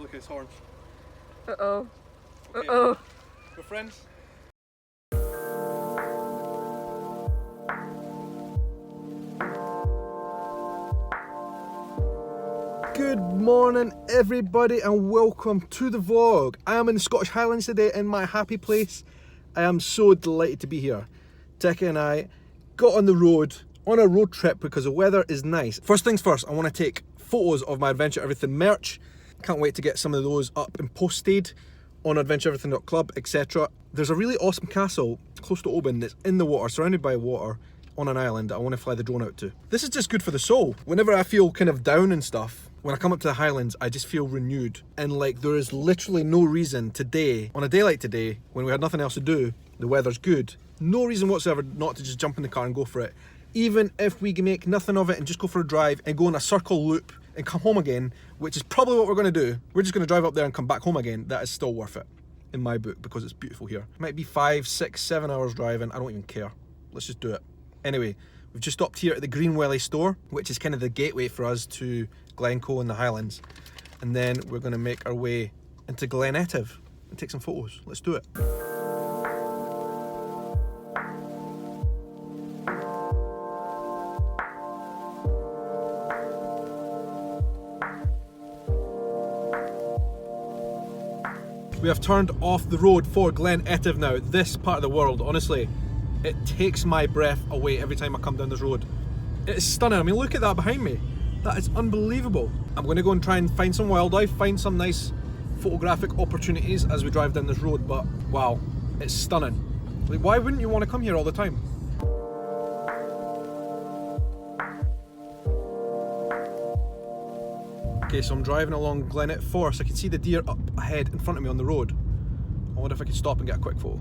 look at his horns. Uh-oh. Okay. Uh-oh. We're friends. Good morning everybody and welcome to the vlog. I am in the Scottish Highlands today in my happy place. I am so delighted to be here. Tekka and I got on the road on a road trip because the weather is nice. First things first, I want to take photos of my Adventure Everything merch. Can't wait to get some of those up and posted on adventureeverything.club, etc. There's a really awesome castle close to Oban that's in the water, surrounded by water, on an island that I want to fly the drone out to. This is just good for the soul. Whenever I feel kind of down and stuff, when I come up to the Highlands, I just feel renewed. And like, there is literally no reason today, on a day like today, when we had nothing else to do, the weather's good, no reason whatsoever not to just jump in the car and go for it. Even if we can make nothing of it and just go for a drive and go in a circle loop and come home again, which is probably what we're going to do. We're just going to drive up there and come back home again. That is still worth it in my book because it's beautiful here. It might be 5, 6, 7 hours driving. I don't even care. Let's just do it. Anyway, we've just stopped here at the Greenwelly store, which is kind of the gateway for us to Glencoe in the Highlands. And then we're going to make our way into Glen Etive and take some photos. Let's do it. We have turned off the road for Glen Etive now. This part of the world, honestly, it takes my breath away every time I come down this road. It is stunning. I mean, look at that behind me. That is unbelievable. I'm going to go and try and find some wildlife, find some nice photographic opportunities as we drive down this road, but wow, it's stunning. Like, why wouldn't you want to come here all the time? Okay, so I'm driving along Glen Etive Forest. I can see the deer up ahead in front of me on the road. I wonder if I could stop and get a quick photo.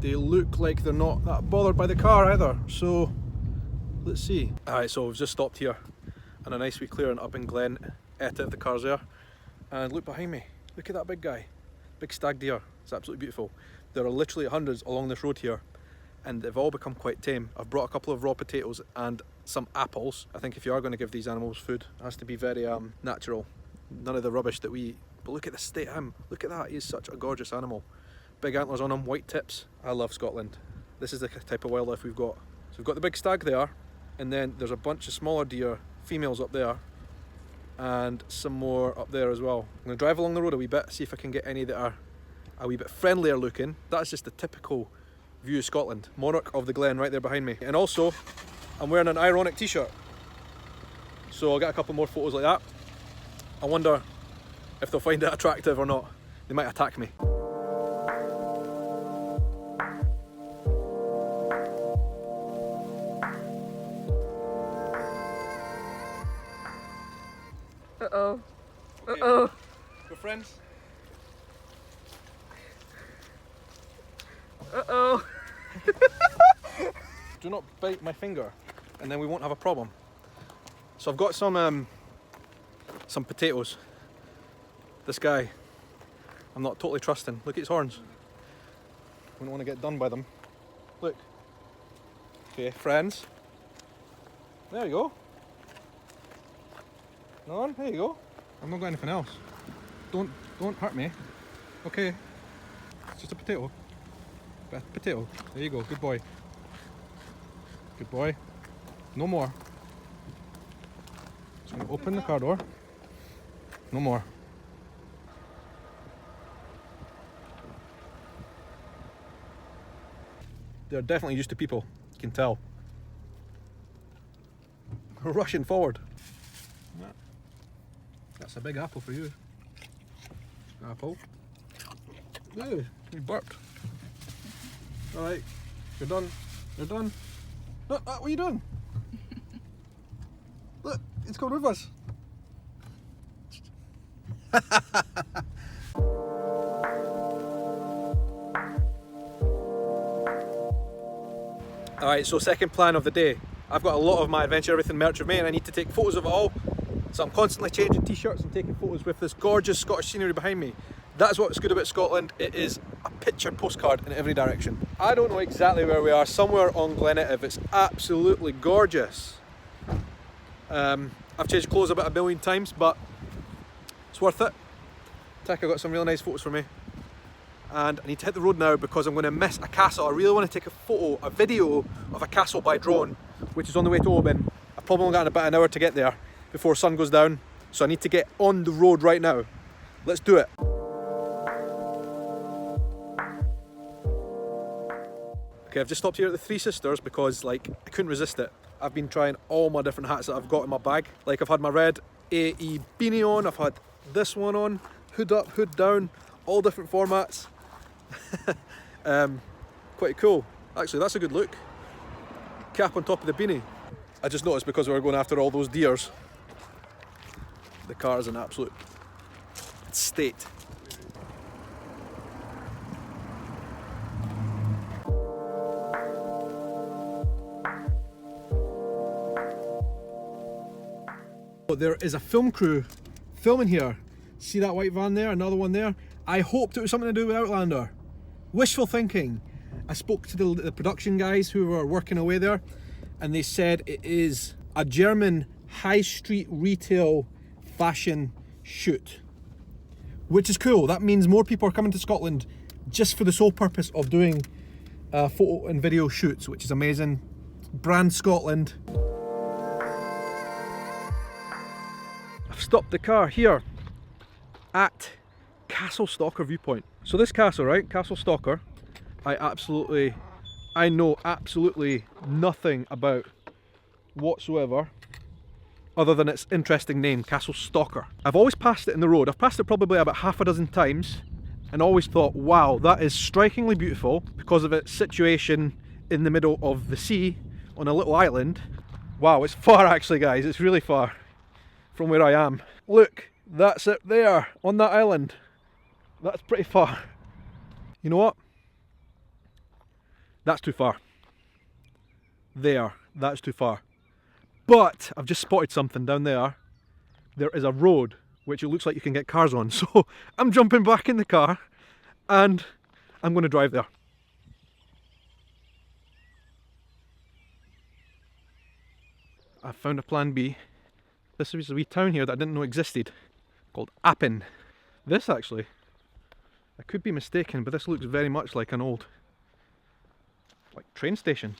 They look like they're not that bothered by the car either, so let's see. Alright, so we've just stopped here and a nice wee clearing up in Glen Etive, the car's there. And look behind me, look at that big guy, big stag deer. It's absolutely beautiful. There are literally hundreds along this road here and they've all become quite tame. I've brought a couple of raw potatoes and some apples. I think if you are going to give these animals food, it has to be very natural. None of the rubbish that we eat. But look at the state of him. Look at that, he's such a gorgeous animal. Big antlers on him, white tips. I love Scotland. This is the type of wildlife we've got. So we've got the big stag there, and then there's a bunch of smaller deer, females up there, and some more up there as well. I'm going to drive along the road a wee bit, see if I can get any that are a wee bit friendlier looking. That's just the typical view of Scotland. Monarch of the Glen right there behind me. And also, I'm wearing an ironic t-shirt. So I'll get a couple more photos like that. I wonder if they'll find it attractive or not. They might attack me. Uh-oh. Okay. Uh-oh. We're friends. Uh-oh. Do not bite my finger and then we won't have a problem. So I've got some potatoes. This guy, I'm not totally trusting. Look at his horns. Wouldn't want to get done by them. Look. Okay, friends. There you go. No, there you go. I've not got anything else. Don't hurt me. Okay. It's just a potato. Potato. There you go. Good boy. Good boy. No more. Just gonna open the car door. No more. They're definitely used to people. You can tell. We're rushing forward. That's a big apple for you. Apple. Ooh, you burped. Alright, you're done. You're done. Look, what are you doing? Look, it's coming with us. Alright, so second plan of the day. I've got a lot of my Adventure Everything merch with me and I need to take photos of it all. So I'm constantly changing t-shirts and taking photos with this gorgeous Scottish scenery behind me. That's what's good about Scotland. It is a picture postcard in every direction. I don't know exactly where we are, somewhere on Glen Etive. It's absolutely gorgeous. I've changed clothes about 1 million times, but It's worth it. Tekka got some really nice photos for me. And I need to hit the road now because I'm going to miss a castle. I really want to take a video of a castle by drone, which is on the way to Oban. I've probably only got about an hour to get there before sun goes down. So I need to get on the road right now. Let's do it. Okay, I've just stopped here at the Three Sisters because like I couldn't resist it. I've been trying all my different hats that I've got in my bag. Like I've had my red AE beanie on, I've had this one on, hood up, hood down, all different formats. Quite cool. Actually, that's a good look. Cap on top of the beanie. I just noticed because we were going after all those deers, the car is in absolute state. There is a film crew filming here. See that white van there? Another one there. I hoped it was something to do with Outlander. Wishful thinking. I spoke to the production guys who were working away there, and they said it is a German high street retail fashion shoot, which is cool. That means more people are coming to Scotland just for the sole purpose of doing photo and video shoots, which is amazing. Brand Scotland. I've stopped the car here at Castle Stalker viewpoint. So this castle, right, Castle Stalker, I know absolutely nothing about whatsoever other than its interesting name, Castle Stalker. I've always passed it in the road. I've passed it probably about half a dozen times and always thought, wow, that is strikingly beautiful because of its situation in the middle of the sea on a little island. Wow, it's far actually, guys, it's really far from where I am. Look, that's it there on that island. That's pretty far. You know what? That's too far. There, that's too far. But I've just spotted something down there. There is a road which it looks like you can get cars on. So I'm jumping back in the car and I'm going to drive there. I found a plan B. This is a wee town here that I didn't know existed, called Oban. This actually, I could be mistaken, but this looks very much like an old train station.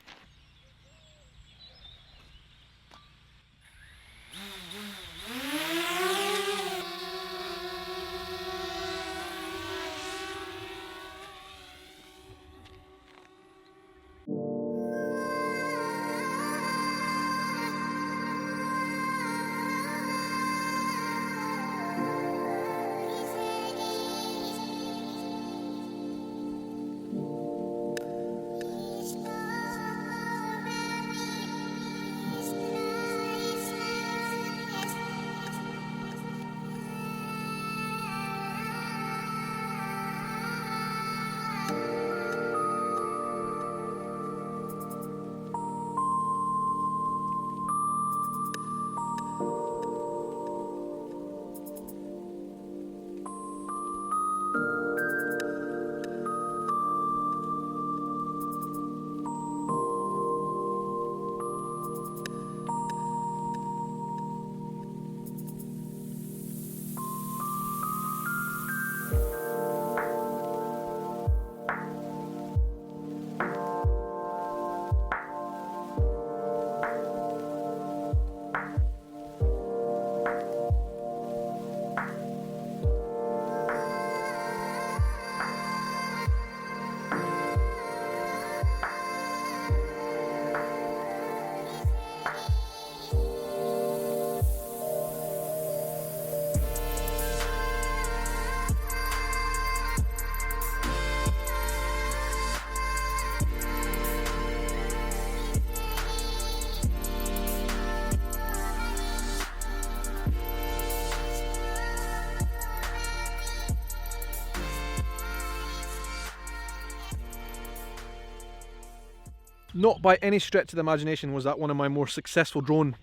Not by any stretch of the imagination was that one of my more successful drone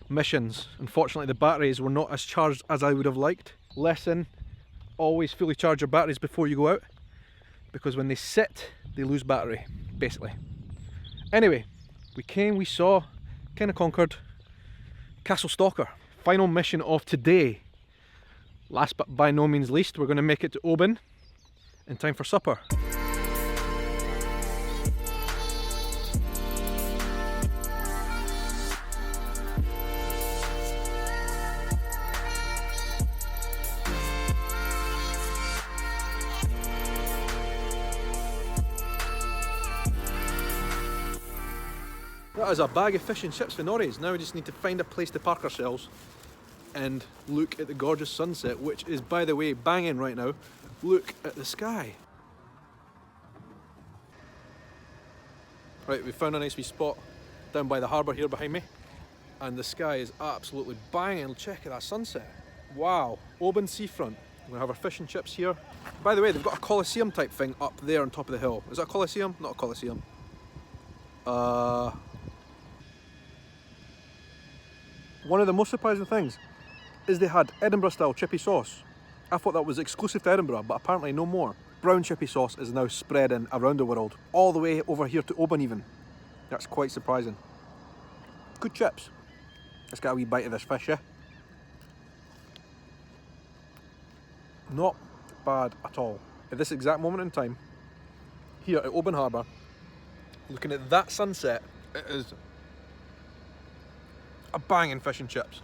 missions. Unfortunately, the batteries were not as charged as I would have liked. Lesson, always fully charge your batteries before you go out, because when they sit, they lose battery, basically. Anyway, we came, we saw, kind of conquered Castle Stalker. Final mission of today Last but by no means least, we're going to make it to Oban in time for supper. That is a bag of fish and chips for Norries. Now we just need to find a place to park ourselves and look at the gorgeous sunset, which is, by the way, banging right now. Look at the sky. Right, we found a nice wee spot down by the harbour here behind me, and the sky is absolutely banging. Check out that sunset. Wow, Oban seafront. We have our fish and chips here. By the way, they've got a Colosseum type thing up there on top of the hill. Is that a Colosseum? Not a Colosseum. One of the most surprising things is they had Edinburgh style chippy sauce. I thought that was exclusive to Edinburgh, but apparently no more. Brown chippy sauce is now spreading around the world, all the way over here to Oban even. That's quite surprising. Good chips. Let's get a wee bite of this fish, yeah? Not bad at all. At this exact moment in time, here at Oban Harbour, looking at that sunset, it is a banging fish and chips.